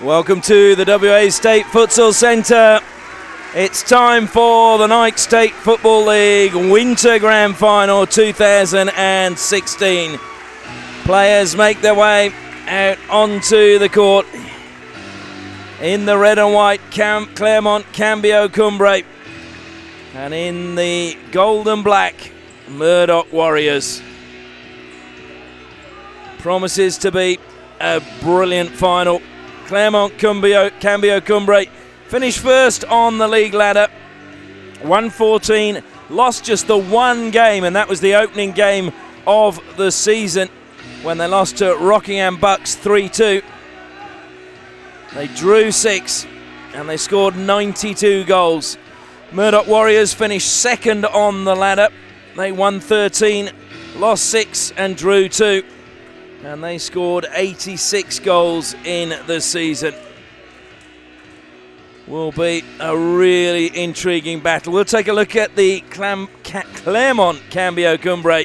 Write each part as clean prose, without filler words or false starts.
Welcome to the WA State Futsal Centre. It's time for the Nike State Football League Winter Grand Final 2016. Players make their way out onto the court in the red and white Claremont, Cambio, Cumbre, and in the gold and black Murdoch Warriors. Promises to be a brilliant final. Claremont, Cambio, Cumbre finished first on the league ladder, 1-14, lost just the one game, and that was the opening game of the season when they lost to Rockingham Bucks 3-2. They drew 6 and they scored 92 goals. Murdoch Warriors finished second on the ladder. They won 13, lost 6 and drew 2. And they scored 86 goals in the season. Will be a really intriguing battle. We'll take a look at the Claremont Cambio Cumbre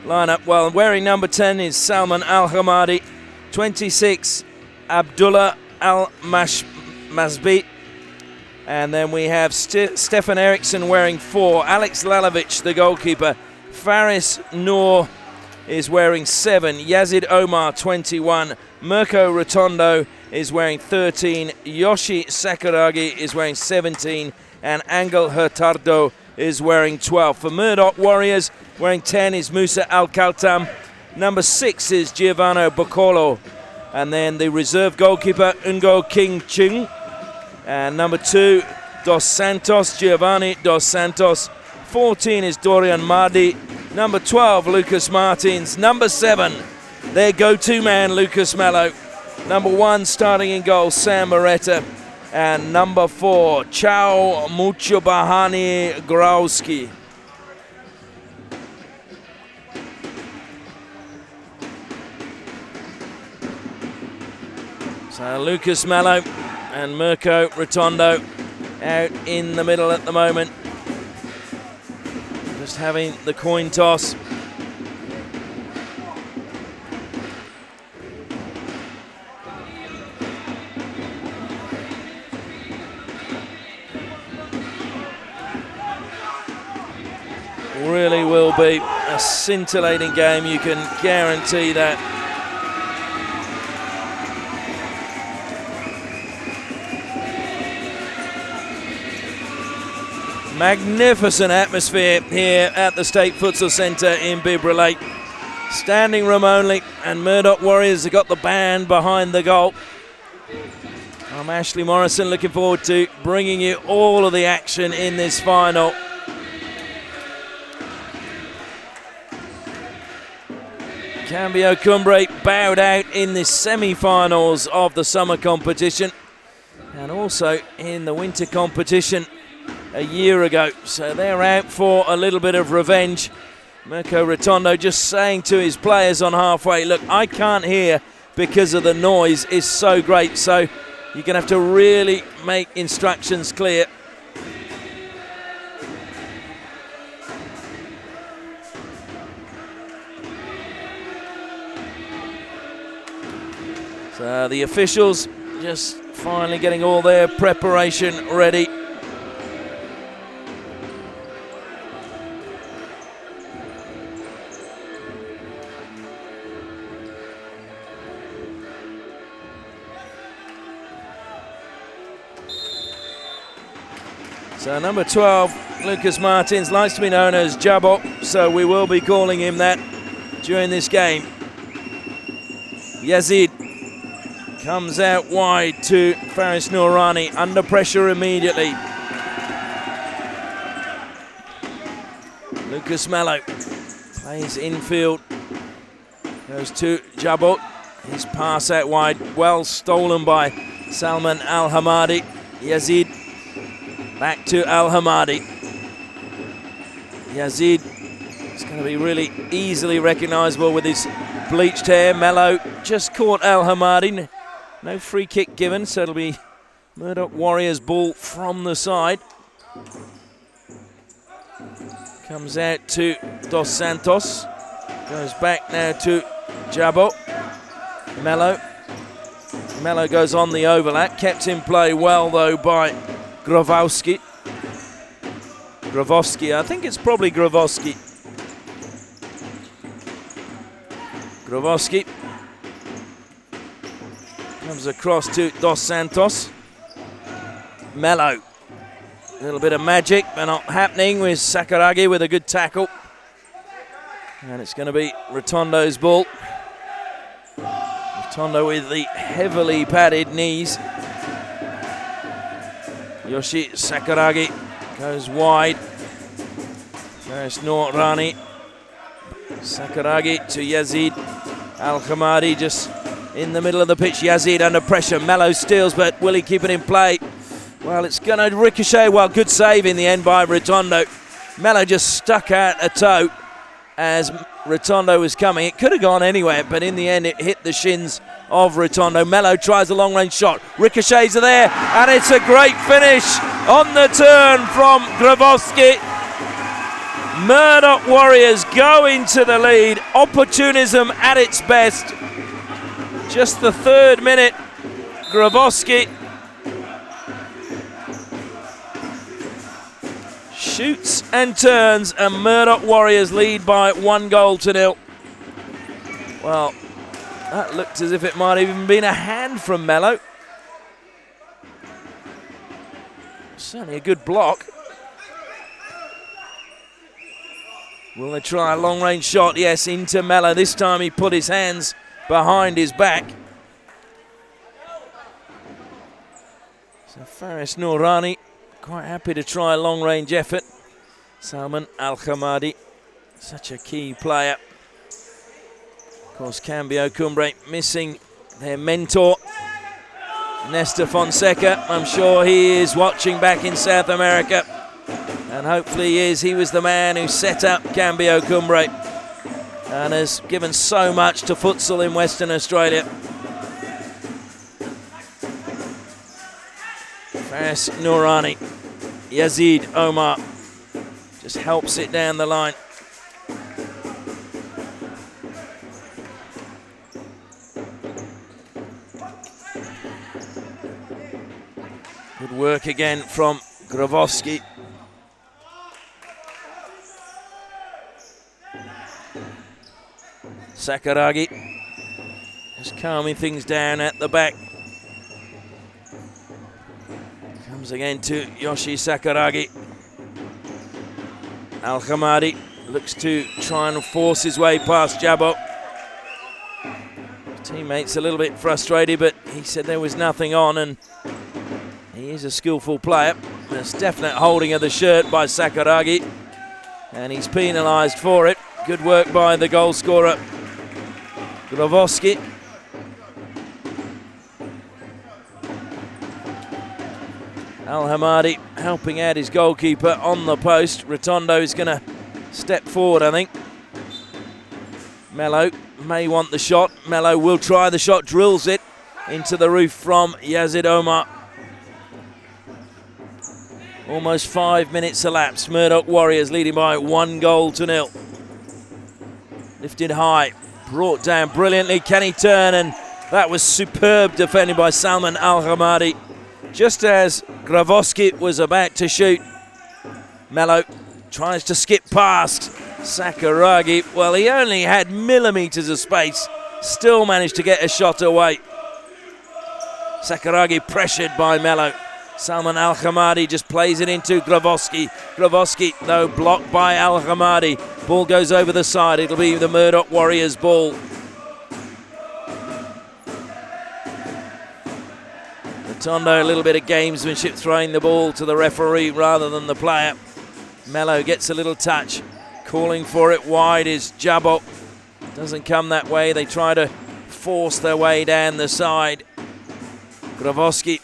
lineup. Well, wearing number 10 is Salman Al-Hamadi, 26 Abdullah Al-Masbi, and then we have Stefan Eriksson wearing 4, Alex Lalovic, the goalkeeper, Faris Noor is wearing 7, Yazid Omar 21, Mirko Rotondo is wearing 13, Yoshi Sakuragi is wearing 17, and Angel Hurtado is wearing 12. For Murdoch Warriors, wearing 10 is Musa Al-Khaltam, number 6 is Giovanni Boccolo, and then the reserve goalkeeper Ngo King Chung, and number 2 Dos Santos, Giovanni Dos Santos, 14 is Dorian Mardi, number 12, Lucas Martins. Number 7, their go-to man, Lucas Mello. Number 1, starting in goal, Sam Moretta. And number 4, Chao Muchobahani Grauski. So Lucas Mello and Mirko Rotondo out in the middle at the moment. Just having the coin toss. Really will be a scintillating game, you can guarantee that. Magnificent atmosphere here at the State Futsal Centre in Bibra Lake. Standing room only, and Murdoch Warriors have got the band behind the goal. I'm Ashley Morrison, looking forward to bringing you all of the action in this final. Cambio Cumbre bowed out in the semi-finals of the summer competition and also in the winter competition a year ago, so they're out for a little bit of revenge. Mirko Rotondo just saying to his players on halfway, look, I can't hear because of the noise is so great, so you're going to have to really make instructions clear. So the officials just finally getting all their preparation ready. So number 12, Lucas Martins, likes to be known as Jabot, so we will be calling him that during this game. Yazid comes out wide to Faris Noorani, under pressure immediately. Lucas Mello plays infield, goes to Jabot, his pass out wide, well stolen by Salman Al-Hamadi. Yazid back to Al-Hamadi. Yazid is going to be really easily recognisable with his bleached hair. Mello just caught Al-Hamadi. No free kick given, so it'll be Murdoch Warriors ball from the side. Comes out to Dos Santos. Goes back now to Jabot. Mello. Mello goes on the overlap, kept in play well though by Gravowski. Gravowski, I think it's probably Gravowski. Gravowski comes across to Dos Santos. Mello, a little bit of magic, but not happening with Sakuragi with a good tackle. And it's going to be Rotondo's ball. Rotondo with the heavily padded knees. Yoshi Sakuragi goes wide. Faris Noor Rani. Sakuragi to Yazid Al-Khamadi just in the middle of the pitch. Yazid under pressure. Mello steals, but will he keep it in play? Well, it's going to ricochet. Well, good save in the end by Rotondo. Mello just stuck out a toe as Rotondo was coming. It could have gone anywhere, but in the end it hit the shins of Rotondo. Mello tries a long-range shot. Ricochets are there, and it's a great finish on the turn from Gravowski. Murdoch Warriors go into the lead. Opportunism at its best. Just the 3rd minute. Gravowski shoots and turns, and Murdoch Warriors lead by 1-0. Well, that looked as if it might have even been a hand from Mello. Certainly a good block. Will they try a long-range shot? Yes, into Mello. This time he put his hands behind his back. So Faris Noorani quite happy to try a long-range effort. Salman Al-Khamadi, such a key player. Of course, Cambio Cumbre missing their mentor, Nesta Fonseca. I'm sure he is watching back in South America, and hopefully he is. He was the man who set up Cambio Cumbre and has given so much to futsal in Western Australia. Faris Noorani, Yazid Omar just helps it down the line. Good work again from Gravowski. Sakuragi just calming things down at the back. Comes again to Yoshi Sakuragi. Al-Khamadi looks to try and force his way past Jabo. Teammates a little bit frustrated, but he said there was nothing on, and he is a skillful player. There's definite holding of the shirt by Sakuragi, and he's penalised for it. Good work by the goal scorer, Gravowski. Al-Hamadi helping out his goalkeeper on the post. Rotondo is going to step forward, I think. Mello may want the shot. Mello will try the shot, drills it into the roof from Yazid Omar. Almost 5 minutes elapsed. Murdoch Warriors leading by 1-0. Lifted high, brought down brilliantly. Can he turn? And that was superb defending by Salman Al-Hamadi. Just as Gravowski was about to shoot, Mello tries to skip past Sakuragi. Well, he only had millimetres of space, still managed to get a shot away. Sakuragi pressured by Mello. Salman Al-Khamadi just plays it into Gravowski. Gravowski, though, blocked by Al-Khamadi. Ball goes over the side. It'll be the Murdoch Warriors' ball. Rotondo, a little bit of gamesmanship, throwing the ball to the referee rather than the player. Mello gets a little touch. Calling for it wide is Jabo. Doesn't come that way. They try to force their way down the side. Gravowski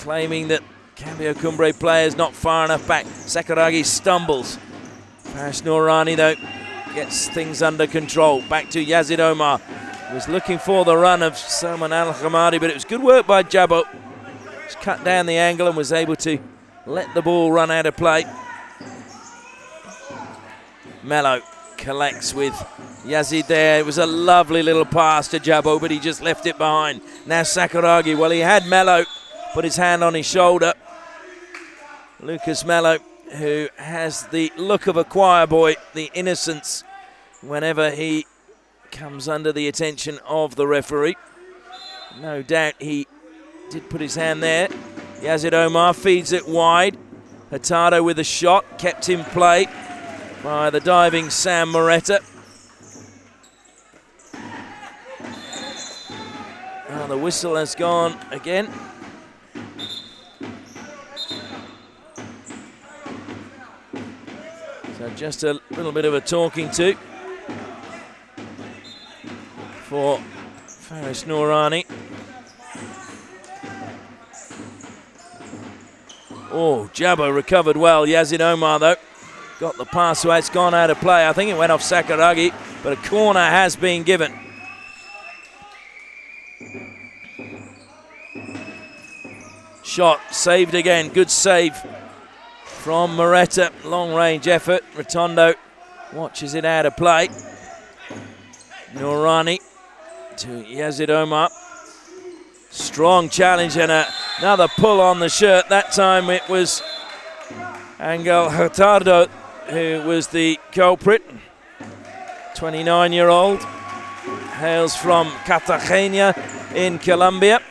claiming that Cambio Cumbre players not far enough back. Sakuragi stumbles. Faris Noorani, though, gets things under control. Back to Yazid Omar. Was looking for the run of Salman Al-Khamadi, but it was good work by Jabo. Just cut down the angle and was able to let the ball run out of play. Mello collects with Yazid there. It was a lovely little pass to Jabo, but he just left it behind. Now Sakuragi, well, he had Mello, put his hand on his shoulder. Lucas Mello, who has the look of a choir boy, the innocence, whenever he comes under the attention of the referee. No doubt he did put his hand there. Yazid Omar feeds it wide. Hurtado with a shot, kept in play by the diving Sam Moretta. Oh, the whistle has gone again. So just a little bit of a talking to for Faris Noorani. Oh, Jabo recovered well. Yazid Omar, though, got the pass, so it's gone out of play. I think it went off Sakuragi, but a corner has been given. Shot saved again. Good save from Moretta. Long range effort. Rotondo watches it out of play. Noorani to Yazid Omar. Strong challenge and another pull on the shirt. That time it was Angel Hurtado who was the culprit. 29-year-old. Hails from Cartagena in Colombia.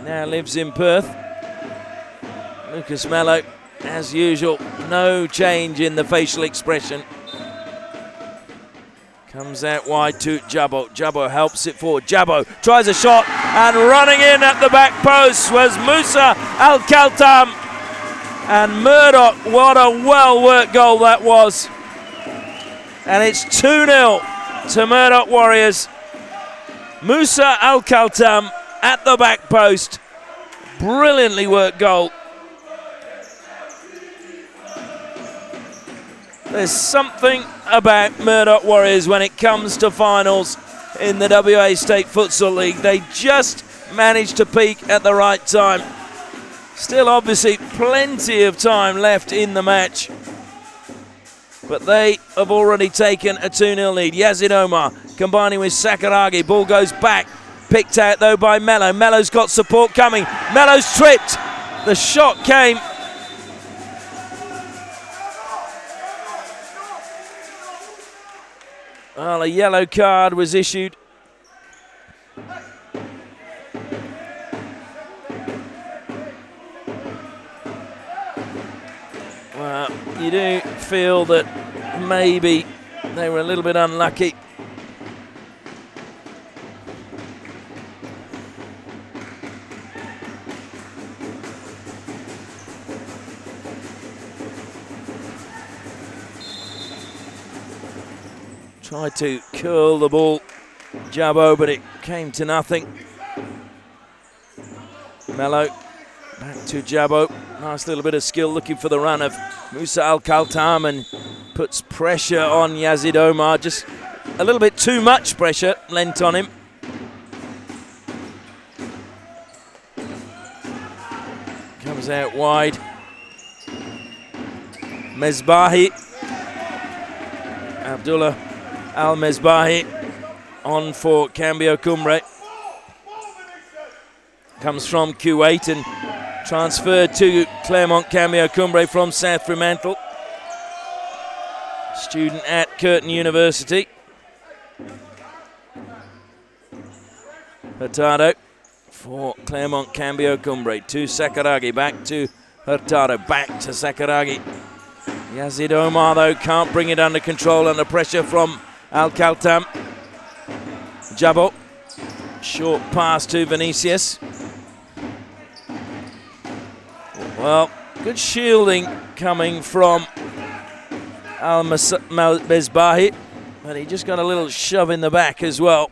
Now lives in Perth. Lucas Mello, as usual, no change in the facial expression. Comes out wide to Jabo. Jabo helps it forward. Jabo tries a shot, and running in at the back post was Musa Al-Khaltam. And Murdoch, what a well-worked goal that was. And it's 2-0 to Murdoch Warriors. Musa Al-Khaltam at the back post. Brilliantly worked goal. There's something about Murdoch Warriors when it comes to finals in the WA State Futsal League. They just managed to peak at the right time. Still obviously plenty of time left in the match, but they have already taken a 2-0 lead. Yazid Omar combining with Sakuragi. Ball goes back. Picked out though by Mello. Mello's got support coming. Mello's tripped. The shot came. Well, a yellow card was issued. Well, you do feel that maybe they were a little bit unlucky. Tried to curl the ball, Jabo, but it came to nothing. Mello back to Jabo. Nice little bit of skill looking for the run of Musa Al-Khaltam and puts pressure on Yazid Omar. Just a little bit too much pressure lent on him. Comes out wide. Mezbahi. Abdullah Al-Mezbahi on for Cambio Cumbre. Comes from Kuwait and transferred to Claremont Cambio Cumbre from South Fremantle. Student at Curtin University. Hurtado for Claremont Cambio Cumbre. To Sakuragi, back to Hurtado, back to Sakuragi. Yazid Omar though can't bring it under control under pressure from Al-Khaltam. Jabo, short pass to Vinicius. Well, good shielding coming from Al-Mezbahi, but he just got a little shove in the back as well.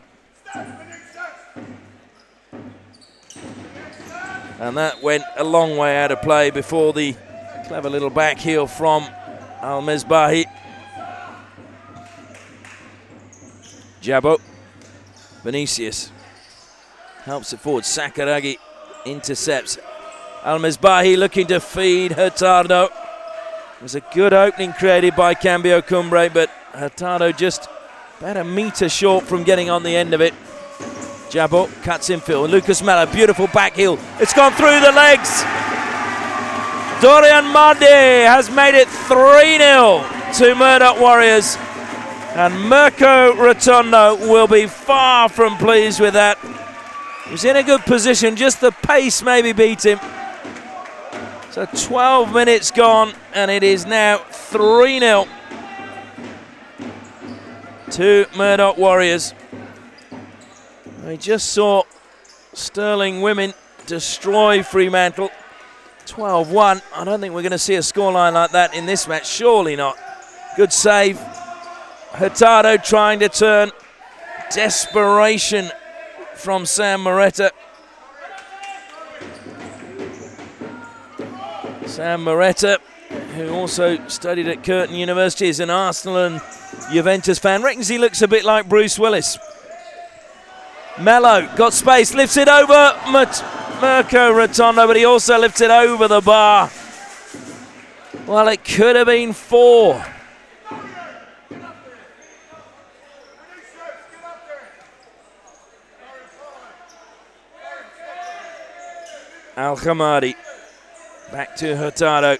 And that went a long way out of play before the clever little back heel from Al-Mezbahi. Jabo, Vinicius helps it forward. Sakuragi intercepts. Al-Mezbahi looking to feed Hurtado. was a good opening created by Cambio Cumbre, but Hurtado just about a metre short from getting on the end of it. Jabot cuts infield. Lucas Melo, beautiful back heel. It's gone through the legs. Dorian Mardi has made it 3-0 to Murdoch Warriors. And Mirko Rotondo will be far from pleased with that. He was in a good position, just the pace maybe beat him. So 12 minutes gone, and it is now 3-0 to Murdoch Warriors. We just saw Stirling Women destroy Fremantle. 12-1. I don't think we're going to see a scoreline like that in this match. Surely not. Good save. Hurtado trying to turn. Desperation from Sam Moretta. Sam Moretta, who also studied at Curtin University, is an Arsenal and Juventus fan. Reckons he looks a bit like Bruce Willis. Mello got space, lifts it over Mirko Rotondo, but he also lifts it over the bar. Well, it could have been 4. Al-Khamadi back to Hurtado.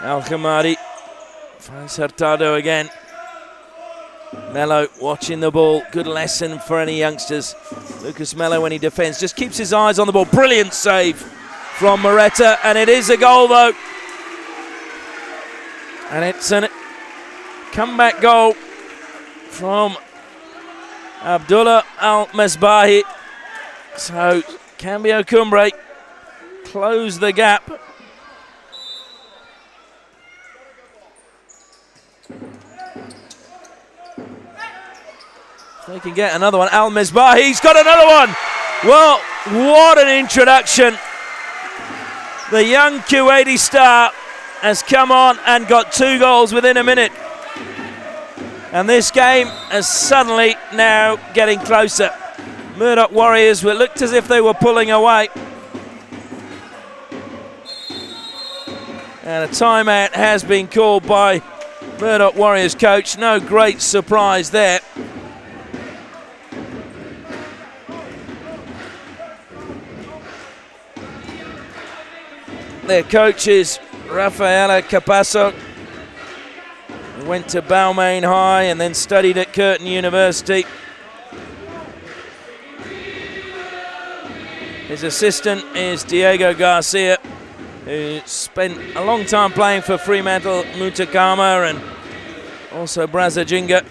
Al-Khamadi finds Hurtado again. Mello watching the ball. Good lesson for any youngsters. Lucas Mello, when he defends, just keeps his eyes on the ball. Brilliant save from Moretta, and it is a goal though. And it's a comeback goal from Abdullah Al-Mesbahi. So Cambio Cumbre close the gap. They can get another one. Al-Mesbahi's got another one. Well, what an introduction. The young Kuwaiti star has come on and got 2 goals within a minute. And this game is suddenly now getting closer. Murdoch Warriors looked as if they were pulling away. And a timeout has been called by Murdoch Warriors coach. No great surprise there. Their coach is Rafaela Capasso, who went to Balmain High and then studied at Curtin University. His assistant is Diego Garcia, who spent a long time playing for Fremantle, Mutakama, and also Brazajinga.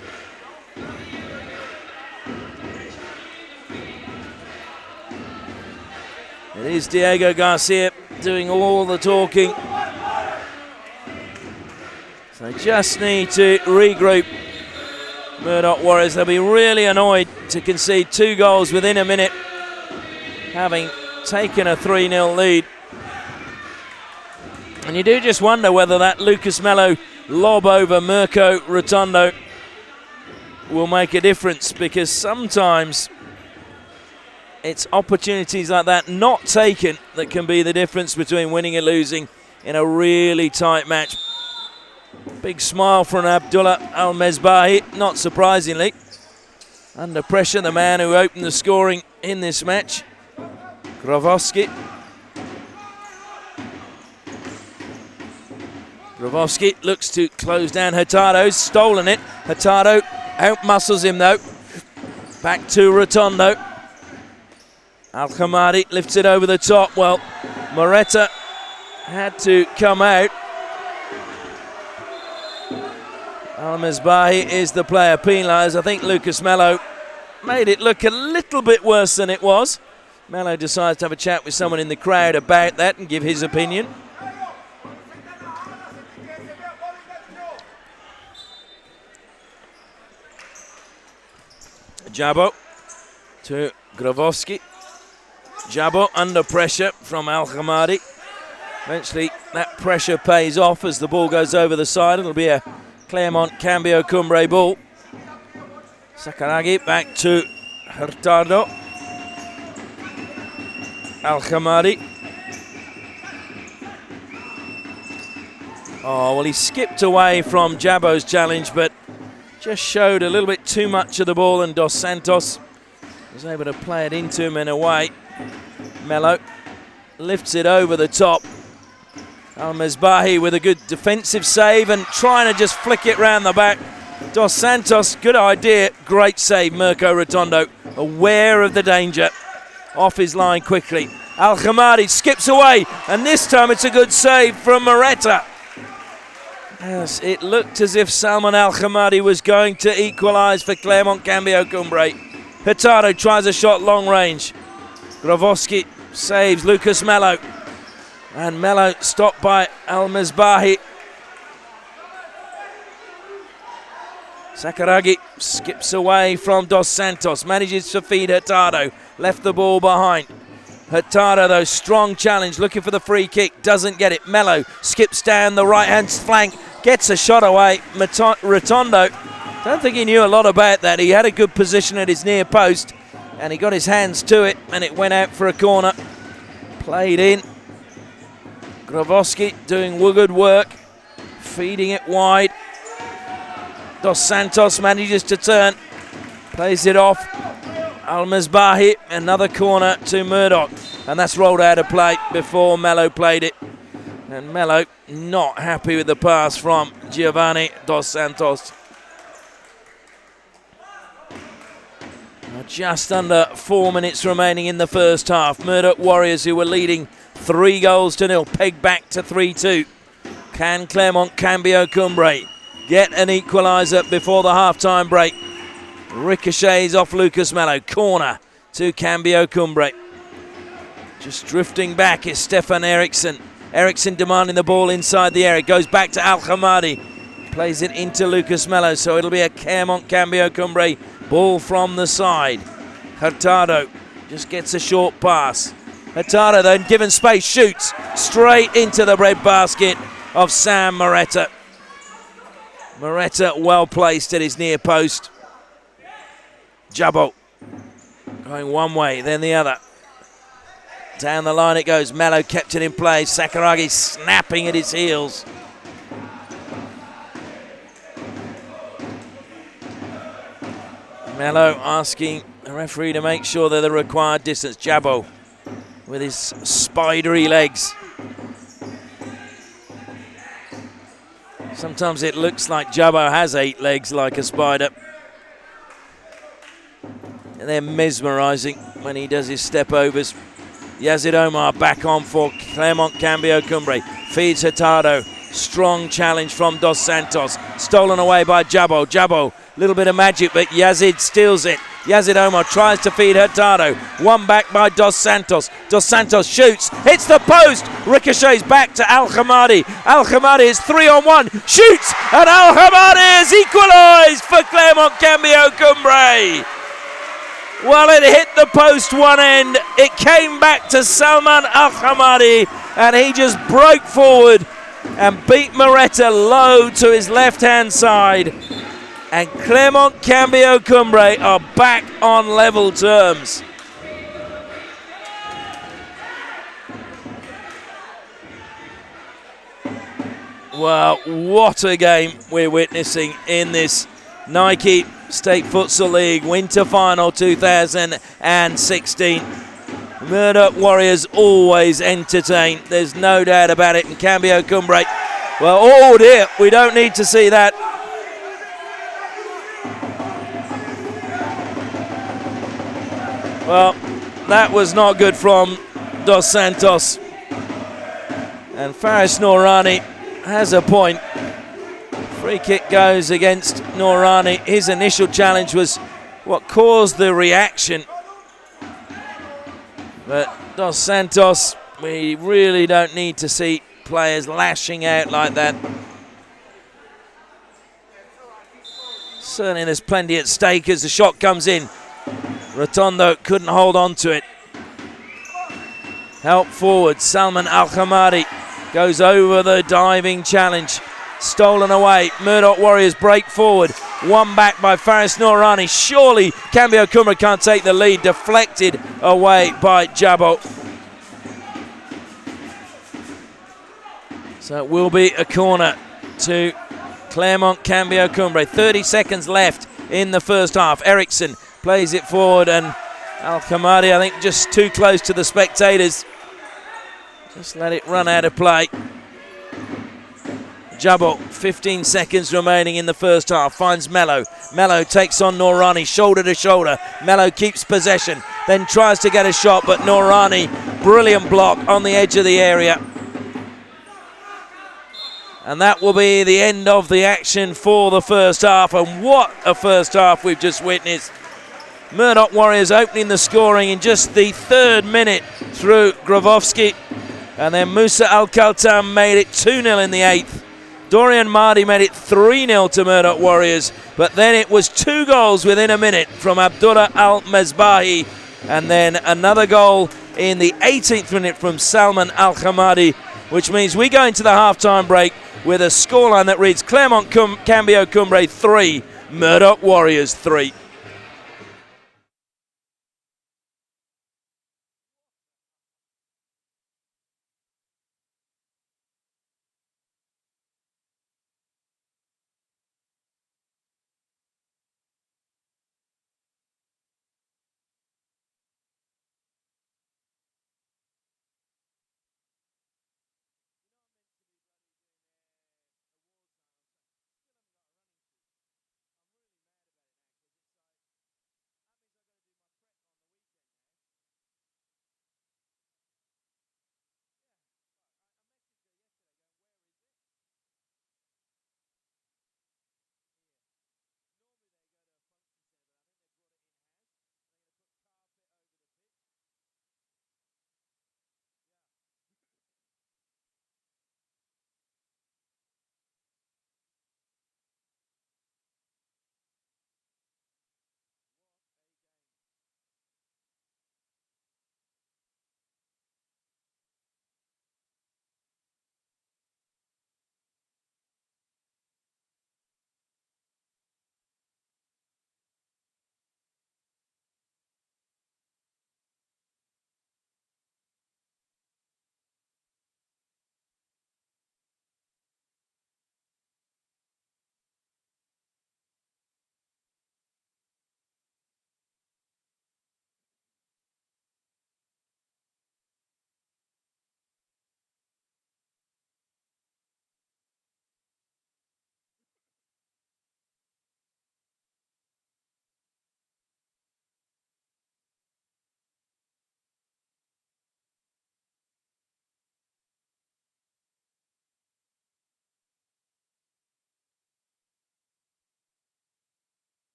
It is Diego Garcia doing all the talking. So they just need to regroup. Murdoch Warriors, they'll be really annoyed to concede 2 goals within a minute, having taken a 3-0 lead. And you do just wonder whether that Lucas Mello lob over Mirko Rotondo will make a difference, because sometimes it's opportunities like that not taken that can be the difference between winning and losing in a really tight match. Big smile from Abdullah Al-Mesbahi, not surprisingly. Under pressure, the man who opened the scoring in this match. Gravovski. Gravovski looks to close down Hurtado's stolen it. Hurtado out-muscles him though. Back to Rotondo. Al-Khamadi lifts it over the top. Well, Moretta had to come out. Al-Mesbahi is the player penalised. I think Lucas Mello made it look a little bit worse than it was. Mello decides to have a chat with someone in the crowd about that and give his opinion. Jabo to Gravovski. Jabo under pressure from Al-Khamadi. Eventually that pressure pays off as the ball goes over the side. It'll be a Claremont Cambio Cumbre ball. Sakaragi back to Hurtado. Al-Khamadi. Oh, well, he skipped away from Jabo's challenge, but just showed a little bit too much of the ball, and Dos Santos was able to play it into him in a way. Melo lifts it over the top. Al-Misbahi with a good defensive save and trying to just flick it round the back. Dos Santos, good idea, great save. Mirko Rotondo, aware of the danger, off his line quickly. Al-Khamadi skips away, and this time it's a good save from Moretta. Yes, it looked as if Salman Al-Khamadi was going to equalise for Claremont Cambio Cumbre. Hurtado tries a shot long range. Gravosky saves Lucas Melo. And Melo stopped by Al-Misbahi. Sakuragi skips away from Dos Santos, manages to feed Hurtado, left the ball behind. Hurtado, though, strong challenge, looking for the free kick, doesn't get it. Melo skips down the right-hand flank, gets a shot away. Rotondo, don't think he knew a lot about that. He had a good position at his near post, and he got his hands to it, and it went out for a corner. Played in. Gravosky doing good work, feeding it wide. Dos Santos manages to turn, plays it off. Al-Misbahi, another corner to Murdoch, and that's rolled out of play before Melo played it. And Melo not happy with the pass from Giovanni Dos Santos. Just under 4 minutes remaining in the first half. Murdoch Warriors, who were leading 3-0, pegged back to 3-2. Can Claremont Cambio Cumbre get an equaliser before the half-time break? Ricochets off Lucas Melo. Corner to Cambio Cumbre. Just drifting back is Stefan Eriksson. Eriksson demanding the ball inside the area. Goes back to Al-Khamadi. Plays it into Lucas Melo, so it'll be a Claremont Cambio Cumbre ball from the side. Hurtado just gets a short pass. Hurtado then, given space, shoots straight into the breadbasket of Sam Moretta. Moretta well placed at his near post. Jabo going one way, then the other. Down the line it goes. Melo kept it in play. Sakuragi snapping at his heels. Melo asking the referee to make sure they're the required distance. Jabo with his spidery legs. Sometimes it looks like Jabo has 8 legs like a spider. And they're mesmerising when he does his step overs. Yazid Omar back on for Claremont Cambio Cumbre. Feeds Hurtado. Strong challenge from Dos Santos. Stolen away by Jabo. Jabo, little bit of magic, but Yazid steals it. Yazid Omar tries to feed Hurtado. One back by Dos Santos. Dos Santos shoots, hits the post. Ricochets back to Al-Khamadi. Al-Khamadi is 3-on-1. Shoots, and Al-Khamadi is equalised for Claremont Cambio Cumbre. Well, it hit the post one end. It came back to Salman Al-Khamadi, and he just broke forward and beat Moretta low to his left-hand side. And Claremont Cambio Cumbre are back on level terms. Well, what a game we're witnessing in this Nike State Futsal League Winter Final 2016. Murdoch Warriors always entertain, there's no doubt about it. And Cambio Cumbre, well, oh dear, we don't need to see that. Well, that was not good from Dos Santos. And Faris Noorani has a point. Free kick goes against Noorani. His initial challenge was what caused the reaction. But Dos Santos, we really don't need to see players lashing out like that. Certainly there's plenty at stake as the shot comes in. Rotondo couldn't hold on to it. Help forward, Salman Al-Khamadi goes over the diving challenge. Stolen away, Murdoch Warriors break forward. One back by Faris Noorani. Surely Cambio Cumbre can't take the lead. Deflected away by Jabo. So it will be a corner to Claremont, Cambio, Cumbre. 30 seconds left in the first half. Eriksson plays it forward, and Al-Khamadi, I think, just too close to the spectators. Just let it run out of play. Jabbo, 15 seconds remaining in the first half, finds Mello. Mello takes on Noorani, shoulder to shoulder. Mello keeps possession, then tries to get a shot, but Noorani, brilliant block on the edge of the area. And that will be the end of the action for the first half. And what a first half we've just witnessed. Murdoch Warriors opening the scoring in just the 3rd minute through Grabowski. And then Musa Al-Khaltam made it 2-0 in the 8th. Dorian Mardi made it 3-0 to Murdoch Warriors. But then it was 2 goals within a minute from Abdullah Al-Mesbahi. And then another goal in the 18th minute from Salman Al-Khamadi, which means we go into the half-time break with a scoreline that reads Claremont Cambio Cumbre 3, Murdoch Warriors 3.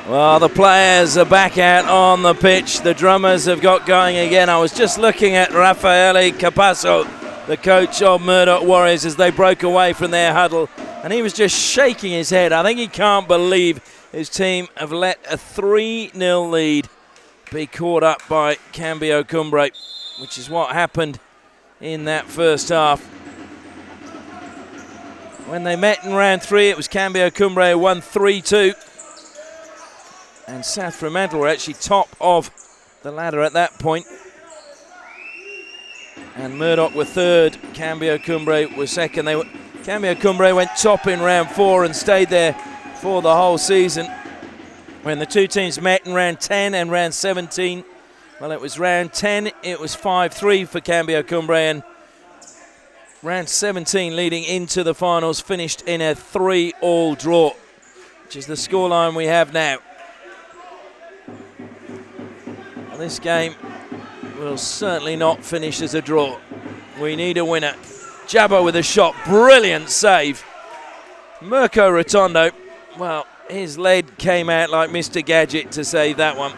Well, the players are back out on the pitch. The drummers have got going again. I was just looking at Raffaele Capasso, the coach of Murdoch Warriors, as they broke away from their huddle, and he was just shaking his head. I think he can't believe his team have let a 3-0 lead be caught up by Cambio Cumbre, which is what happened in that first half. When they met in round 3, it was Cambio Cumbre who won 3-2. And South Fremantle were actually top of the ladder at that point. And Murdoch were 3rd, Cambio Cumbre were 2nd. Cambio Cumbre went top in round 4 and stayed there for the whole season. When the two teams met in round 10 and round 17, well, it was round 10, it was 5-3 for Cambio Cumbre, and round 17 leading into the finals finished in a 3-all draw, which is the scoreline we have now. This game will certainly not finish as a draw. We need a winner. Jabbo with a shot, brilliant save. Mirko Rotondo, well, his lead came out like Mr. Gadget to save that one.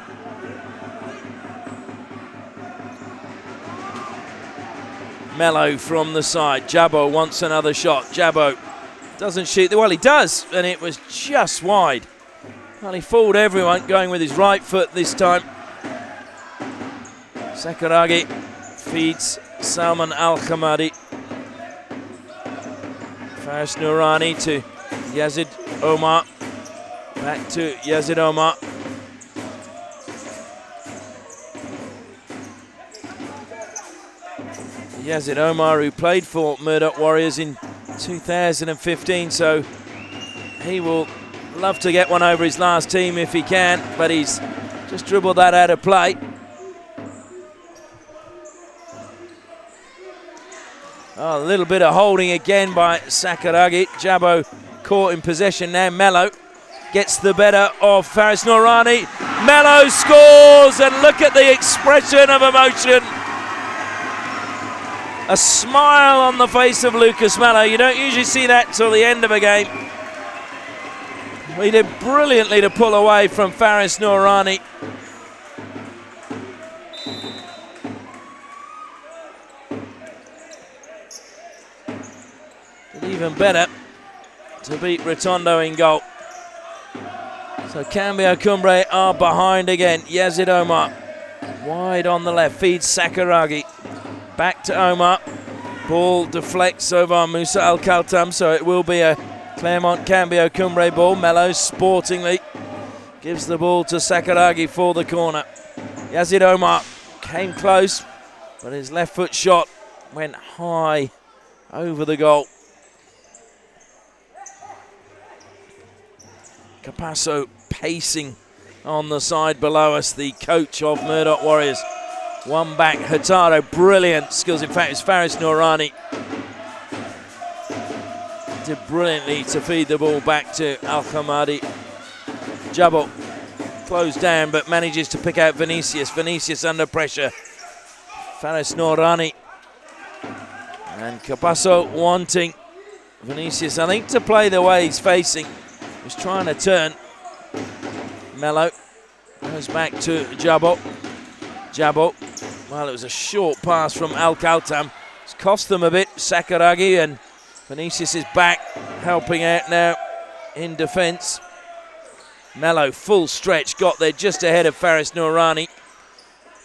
Mello from the side. Jabbo wants another shot. Jabbo doesn't shoot. Well, he does, and it was just wide. Well, he fooled everyone, going with his right foot this time. Sakuragi feeds Salman Al-Khamadi. Faris Noorani to Yazid Omar. Back to Yazid Omar. Yazid Omar, who played for Murdoch Warriors in 2015, so he will love to get one over his last team if he can, but he's just dribbled that out of play. Oh, a little bit of holding again by Sakuragi. Jabbo caught in possession now. Mello gets the better of Faris Noorani. Mello scores, and look at the expression of emotion. A smile on the face of Lucas Mello. You don't usually see that till the end of a game. He did brilliantly to pull away from Faris Noorani. Did even better to beat Rotondo in goal. So Cambio Cumbre are behind again. Yazid Omar wide on the left, feeds Sakuragi. Back to Omar. Ball deflects over Musa Al-Khaltam, so it will be a Claremont Cambio Cumbre ball. Mello sportingly gives the ball to Sakuragi for the corner. Yazid Omar came close, but his left foot shot went high over the goal. Capasso pacing on the side below us, the coach of Murdoch Warriors. One back, Hurtado, brilliant skills. In fact, it's Faris Noorani. Did brilliantly to feed the ball back to Al-Khamadi. Jabbo closed down, but manages to pick out Vinicius. Vinicius under pressure. Faris Noorani. And Capasso wanting Vinicius, I think, to play the way he's facing. He's trying to turn. Mello goes back to Jabbo. Jabbo, well, it was a short pass from Al-Khaltam. It's cost them a bit. Sakuragi, and Vinicius is back, helping out now in defence. Mello, full stretch, got there just ahead of Faris Noorani.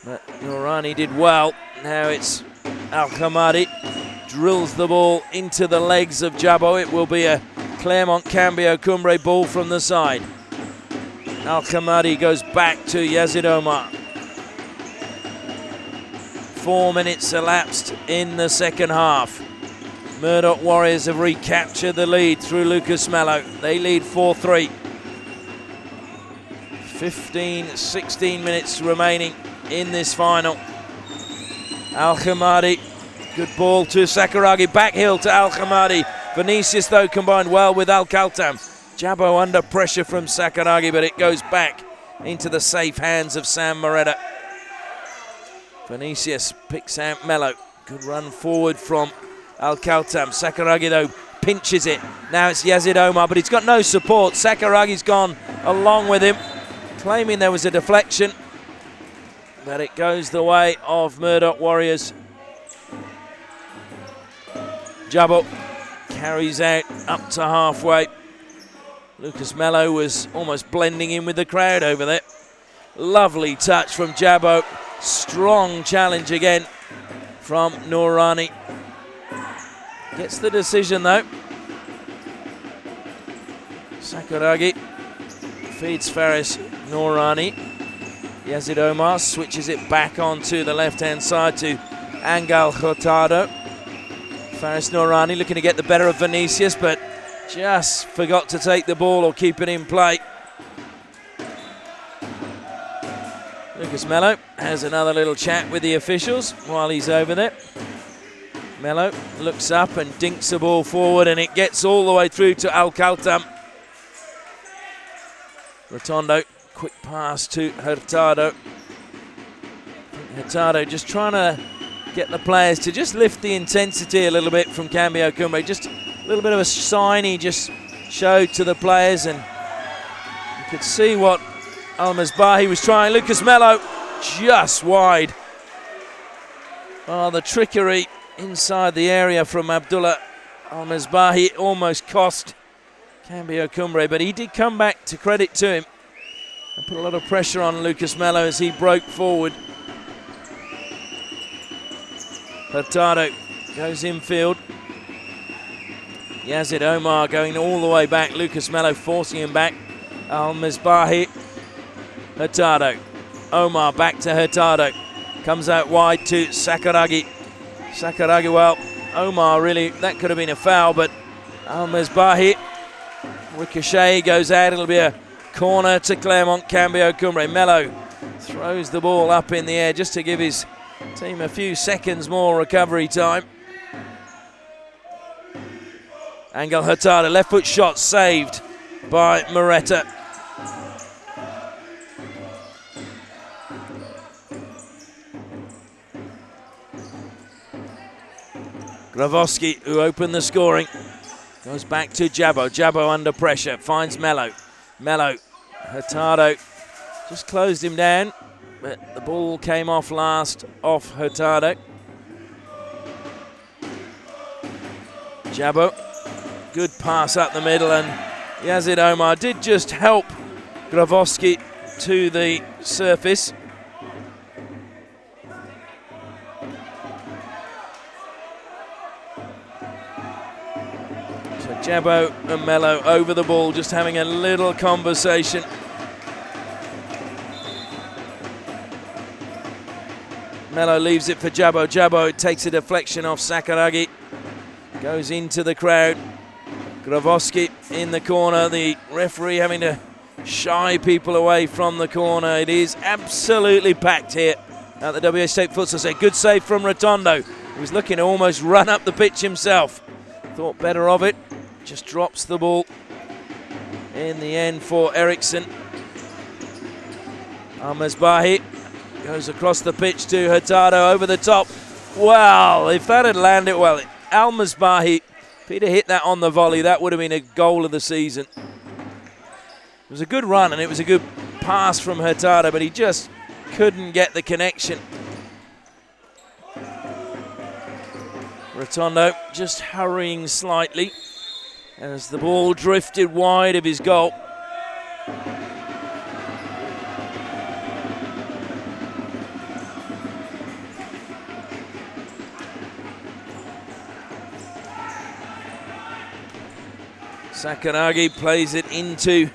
But Noorani did well. Now it's Al-Khamadi. Drills the ball into the legs of Jabbo. It will be a Claremont Cambio Cumbre ball from the side. Al-Khamadi goes back to Yazid Omar. 4 minutes elapsed in the second half. Murdoch Warriors have recaptured the lead through Lucas Mello. They lead 4-3. 16 minutes remaining in this final. Al-Khamadi, good ball to Sakuragi, back heel to Al-Khamadi. Vinicius, though, combined well with Al-Khaltam. Jabbo under pressure from Sakuragi, but it goes back into the safe hands of Sam Moretta. Vinicius picks out Mello. Good run forward from Al-Khaltam. Sakuragi, though, pinches it. Now it's Yazid Omar, but he's got no support. Sakuragi's gone along with him, claiming there was a deflection. But it goes the way of Murdoch Warriors. Jabbo carries out up to halfway. Lucas Mello was almost blending in with the crowd over there. Lovely touch from Jabbo. Strong challenge again from Noorani. Gets the decision though. Sakuragi feeds Faris Noorani. Yazid Omar switches it back onto the left-hand side to Angal Hurtado. Faris Noorani looking to get the better of Vinicius, but just forgot to take the ball or keep it in play. Lucas Mello has another little chat with the officials while he's over there. Mello looks up and dinks the ball forward, and it gets all the way through to Al-Khaltam. Rotondo, quick pass to Hurtado. Hurtado just trying to get the players to just lift the intensity a little bit from Cambio Cumbre. Just a little bit of a sign he just showed to the players, and you could see what Al-Misbahi was trying. Lucas Mello just wide. Oh, the trickery inside the area from Abdullah Al-Misbahi almost cost Cambio Cumbre, but he did come back, to credit to him, and put a lot of pressure on Lucas Mello as he broke forward. Hurtado goes infield. Yazid Omar going all the way back. Lucas Mello forcing him back. Al-Misbahi. Hurtado. Omar back to Hurtado. Comes out wide to Sakuragi. Sakuragi, well, Omar really, that could have been a foul, but Al-Mesbahi, ricochet goes out. It'll be a corner to Claremont, Cambio, Cumbre. Mello throws the ball up in the air just to give his team a few seconds more recovery time. Angel Hurtado, left foot shot saved by Moretta. Gravoski, who opened the scoring, goes back to Jabbo. Jabbo under pressure, finds Mello. Mello, Hurtado just closed him down, but the ball came off last off Hurtado. Jabbo, good pass up the middle, and Yazid Omar did just help Gravoski to the surface. Jabbo and Mello over the ball, just having a little conversation. Mello leaves it for Jabbo. Jabbo takes a deflection off Sakuragi. Goes into the crowd. Gravoski in the corner. The referee having to shy people away from the corner. It is absolutely packed here at the WA State Futsal. So good save from Rotondo. He was looking to almost run up the pitch himself. Thought better of it. Just drops the ball in the end for Eriksson. Al-Mesbahi goes across the pitch to Hurtado over the top. Well, if that had landed well, Al-Mesbahi, if he'd have hit that on the volley, that would have been a goal of the season. It was a good run and it was a good pass from Hurtado, but he just couldn't get the connection. Rotondo just hurrying slightly as the ball drifted wide of his goal. Sakuragi plays it into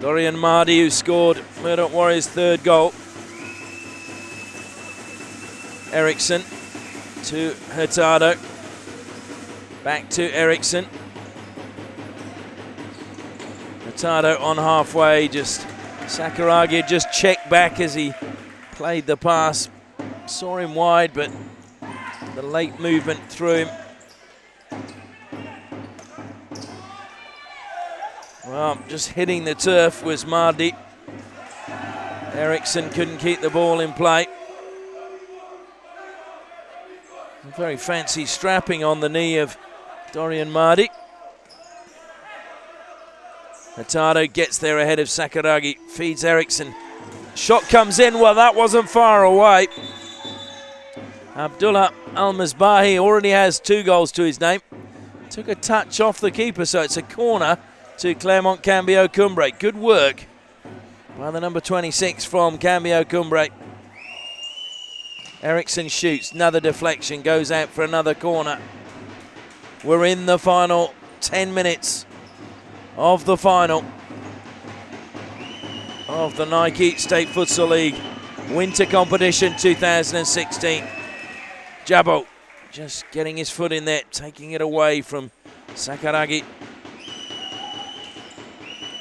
Dorian Mardi, who scored Murdoch Warriors' third goal. Eriksson to Hurtado. Back to Eriksson. Hurtado on halfway, just Sakuragi just checked back as he played the pass. Saw him wide, but the late movement threw him. Well, just hitting the turf was Mardi. Eriksson couldn't keep the ball in play. A very fancy strapping on the knee of Dorian Mardi. Hurtado gets there ahead of Sakuragi, feeds Eriksson. Shot comes in, well that wasn't far away. Abdullah Al-Mesbahi already has 2 goals to his name. Took a touch off the keeper, so it's a corner to Claremont Cambio Cumbre. Good work by the number 26 from Cambio Cumbre. Eriksson shoots, another deflection, goes out for another corner. We're in the final 10 minutes of the final of the Nike State Futsal League Winter Competition 2016. Jabbo just getting his foot in there, taking it away from Sakuragi.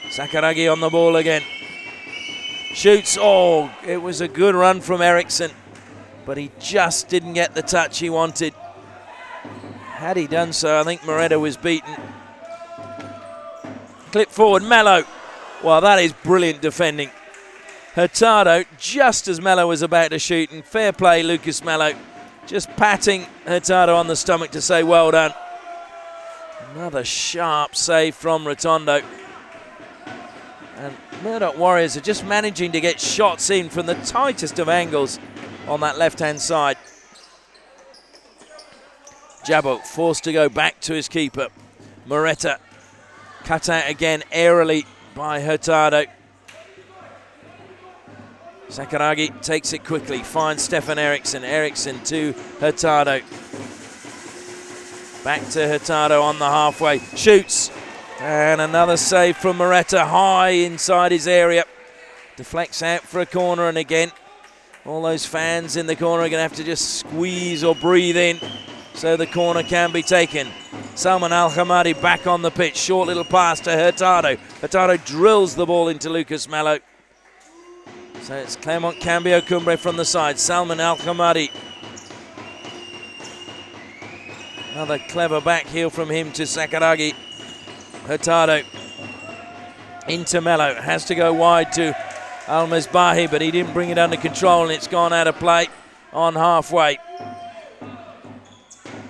Sakuragi on the ball again. Shoots, oh, it was a good run from Eriksson, but he just didn't get the touch he wanted. Had he done so, I think Moretta was beaten. Clip forward, Mello. Well, that is brilliant defending. Hurtado, just as Mello was about to shoot, and fair play, Lucas Mello, just patting Hurtado on the stomach to say well done. Another sharp save from Rotondo. And Murdoch Warriors are just managing to get shots in from the tightest of angles on that left-hand side. Jabbo forced to go back to his keeper. Moretta cut out again airily by Hurtado. Sakuragi takes it quickly, finds Stefan Eriksson. Eriksson to Hurtado. Back to Hurtado on the halfway. Shoots. And another save from Moretta, high inside his area. Deflects out for a corner, and again, All those fans in the corner are going to have to just squeeze or breathe in so the corner can be taken. Salman Al-Hamadi back on the pitch. Short little pass to Hurtado. Hurtado drills the ball into Lucas Mello. So it's Claremont, Cambio, Cumbre from the side. Salman Al-Hamadi. Another clever back heel from him to Sakuragi. Hurtado into Mello. Has to go wide to Al-Misbahi, but he didn't bring it under control, and it's gone out of play on halfway.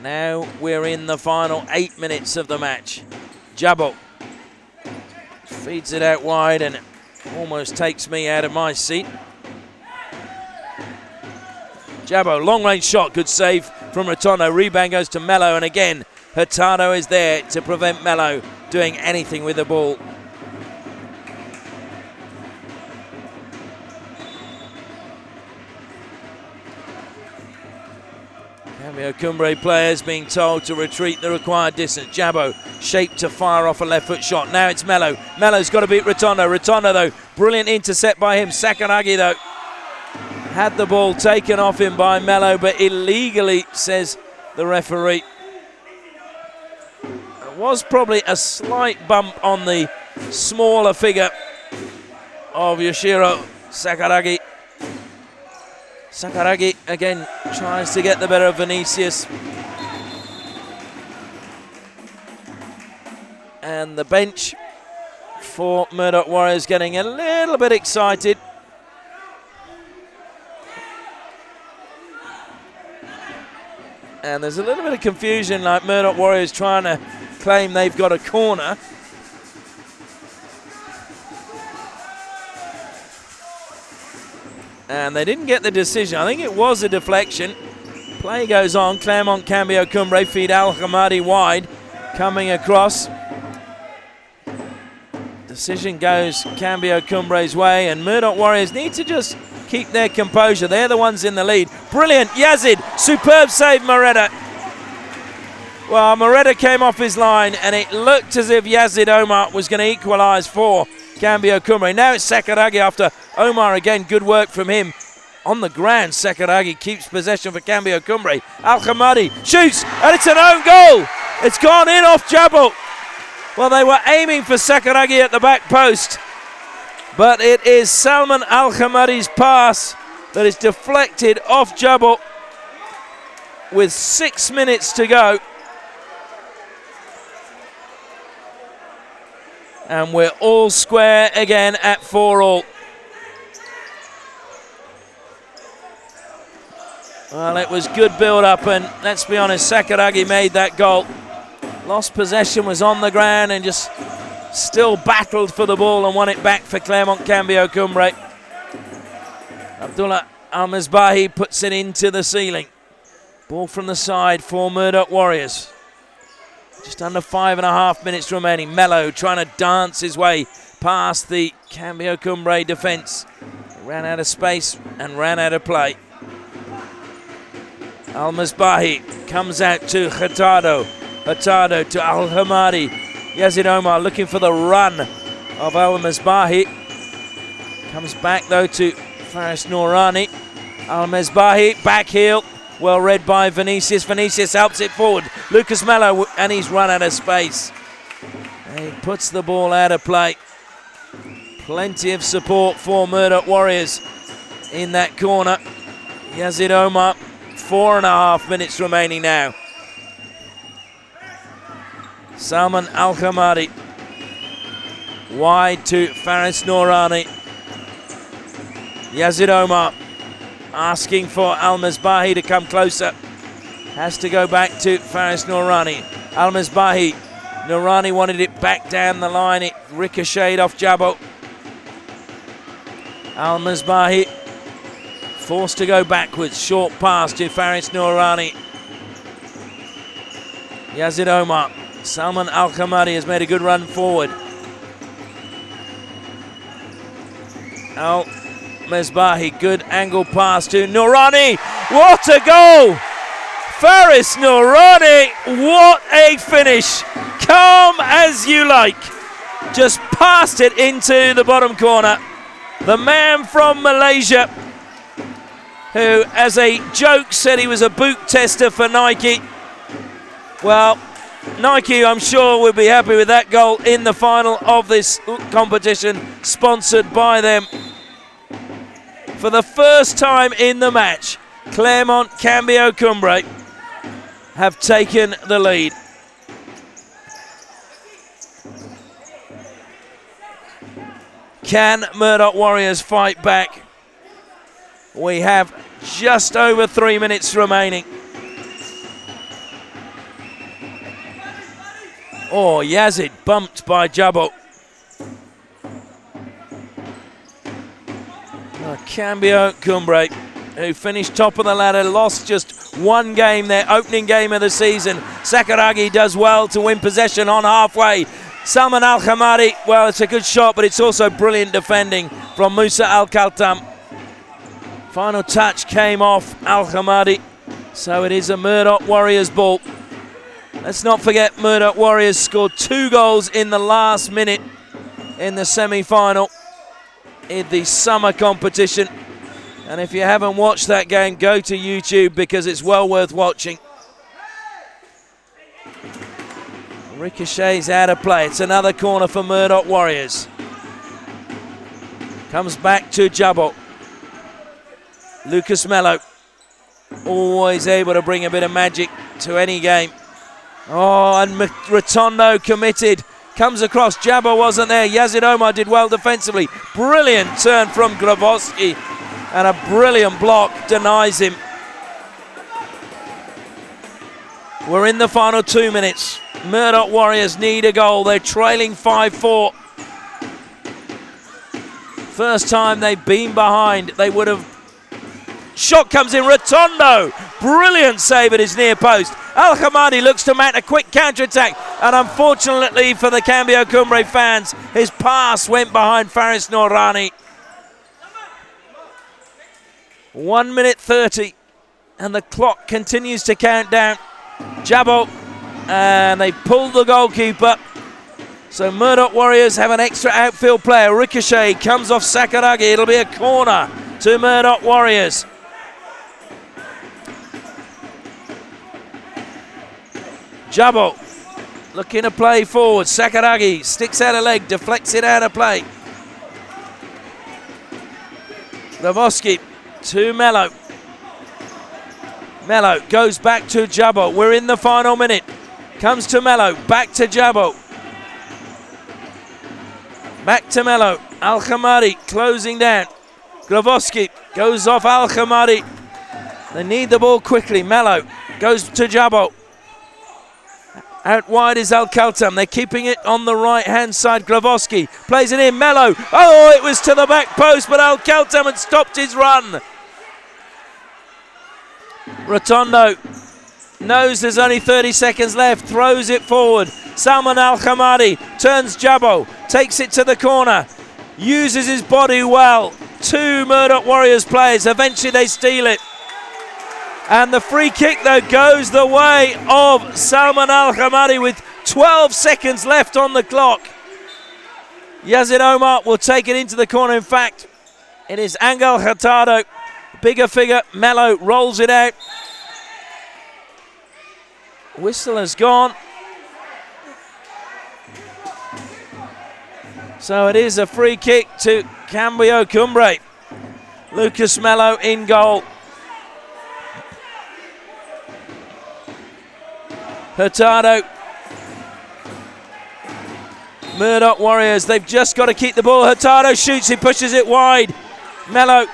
Now we're in the final 8 minutes of the match. Jabbo feeds it out wide and almost takes me out of my seat. Jabbo, long range shot, good save from Rotondo. Rebound goes to Mello, and again Hurtado is there to prevent Mello doing anything with the ball. Cambio Cumbre players being told to retreat the required distance. Jabbo shaped to fire off a left foot shot. Now it's Mello. Mello's got to beat Rotondo. Rotondo though, brilliant intercept by him. Sakuragi though had the ball taken off him by Mello, but illegally, says the referee. It was probably a slight bump on the smaller figure of Yoshiro Sakuragi. Sakuragi again tries to get the better of Vinicius. And the bench for Murdoch Warriors getting a little bit excited. And there's a little bit of confusion, like Murdoch Warriors trying to claim they've got a corner. And they didn't get the decision. I think it was a deflection. Play goes on. Claremont, Cambio, Cumbre feed Al-Hamadi wide. Coming across. Decision goes Cambio Cumbre's way. And Murdoch Warriors need to just keep their composure. They're the ones in the lead. Brilliant. Yazid. Superb save, Moretta. Well, Moretta came off his line, and it looked as if Yazid Omar was going to equalise for Cambio Cumbre. Now it's Sakuragi after Omar again. Good work from him. On the ground, Sakuragi keeps possession for Cambio Cumbre. Al-Hamadi shoots, and it's an own goal. It's gone in off Jabbo. Well, they were aiming for Sakuragi at the back post, but it is Salman Al-Hamadi's pass that is deflected off Jabbo with 6 minutes to go. And we're all square again at 4-all. Well, it was good build-up, and let's be honest, Sakuragi made that goal. Lost possession, was on the ground, and just still battled for the ball and won it back for Claremont Cambio Cumbre. Abdullah Al-Misbahi puts it into the ceiling. Ball from the side for Murdoch Warriors. Just under 5.5 minutes remaining. Mello trying to dance his way past the Cambio Cumbre defence. Ran out of space and ran out of play. Al-Misbahi comes out to Hurtado. Hurtado to Al-Hamadi. Yazid Omar looking for the run of Al-Misbahi. Comes back though to Faris Noorani. Al-Misbahi back heel. Well read by Vinicius. Vinicius helps it forward. Lucas Mello, and he's run out of space. And he puts the ball out of play. Plenty of support for Murdoch Warriors in that corner. Yazid Omar, 4.5 minutes remaining now. Salman Al-Hamadi wide to Faris Noorani. Yazid Omar asking for Al-Misbahi to come closer. Has to go back to Faris Noorani. Al-Misbahi. Noorani wanted it back down the line. It ricocheted off Jabbo. Al-Misbahi forced to go backwards. Short pass to Faris Noorani. Yazid Omar. Salman Al-Hamadi has made a good run forward. Al-Misbahi, good angle pass to Noorani. What a goal! Faris Noorani, what a finish. Come as you like. Just passed it into the bottom corner. The man from Malaysia who, as a joke, said he was a boot tester for Nike. Well, Nike, I'm sure, will be happy with that goal in the final of this competition, sponsored by them. For the first time in the match, Claremont, Cambio, Cumbre have taken the lead. Can Murdoch Warriors fight back? We have just over 3 minutes remaining. Oh, Yazid bumped by Jabbo. Cambio Cumbre, who finished top of the ladder, lost just one game, their opening game of the season. Sakuragi does well to win possession on halfway. Salman Al-Khamadi, well, it's a good shot, but it's also brilliant defending from Musa Al-Khaltam. Final touch came off Al-Khamadi, so it is a Murdoch Warriors ball. Let's not forget Murdoch Warriors scored 2 goals in the last minute in the semi-final in the summer competition. And if you haven't watched that game, go to YouTube because it's well worth watching. Ricochet's out of play. It's another corner for Murdoch Warriors. Comes back to Jabbo. Lucas Mello, always able to bring a bit of magic to any game. Oh, and Rotondo committed. Comes across, Jabbo wasn't there. Yazid Omar did well defensively. Brilliant turn from Gravoski, and a brilliant block denies him. We're in the final 2 minutes. Murdoch Warriors need a goal. They're trailing 5-4. First time they've been behind, they would have... Shot comes in, Rotondo! Brilliant save at his near post. Al-Khamadi looks to mount a quick counter-attack, and unfortunately for the Cambio Cumbre fans, his pass went behind Faris Noorani. 1 minute 30, and the clock continues to count down. Jabbo, and they pulled the goalkeeper. So Murdoch Warriors have an extra outfield player. Ricochet comes off Sakuragi. It'll be a corner to Murdoch Warriors. Jabbo looking to play forward. Sakuragi sticks out a leg, deflects it out of play. Gravoski to Mello. Mello goes back to Jabbo. We're in the final minute. Comes to Mello, back to Jabbo. Back to Mello. Al-Khamadi closing down. Gravoski goes off Al-Khamadi. They need the ball quickly. Mello goes to Jabbo. Out wide is Al-Khaltam. They're keeping it on the right-hand side. Gravoski plays it in. Mello. Oh, it was to the back post, but Al-Khaltam had stopped his run. Rotondo knows there's only 30 seconds left. Throws it forward. Salman Al-Khamadi turns Jabbo. Takes it to the corner. Uses his body well. 2 Murdoch Warriors players. Eventually they steal it. And the free kick, though, goes the way of Salman Al-Khamadi with 12 seconds left on the clock. Yazid Omar will take it into the corner. In fact, it is Angel Hurtado. Bigger figure. Mello rolls it out. Whistle has gone. So it is a free kick to Cambio Cumbre. Lucas Mello in goal. Hurtado. Murdoch Warriors, they've just got to keep the ball. Hurtado shoots, he pushes it wide. Mello.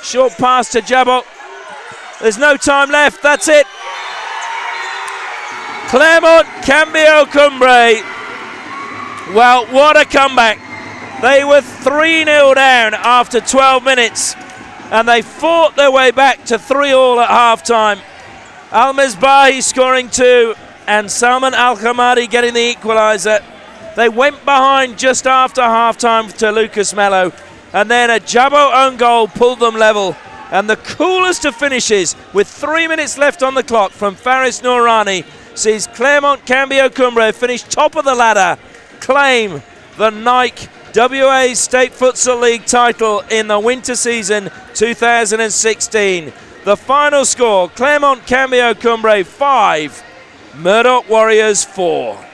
Short pass to Jabbo. There's no time left, that's it. Claremont, Cambio Cumbre. Well, what a comeback. They were 3-0 down after 12 minutes, and they fought their way back to 3-3 at half-time. Al-Misbahi scoring 2, and Salman Al-Khamadi getting the equaliser. They went behind just after half-time to Lucas Mello, and then a Jabbo own goal pulled them level. And the coolest of finishes, with 3 minutes left on the clock from Faris Noorani, sees Claremont Cambio Cumbre finish top of the ladder, claim the Nike WA State Futsal League title in the winter season 2016. The final score, Claremont Cambio Cumbre 5, Murdoch Warriors 4.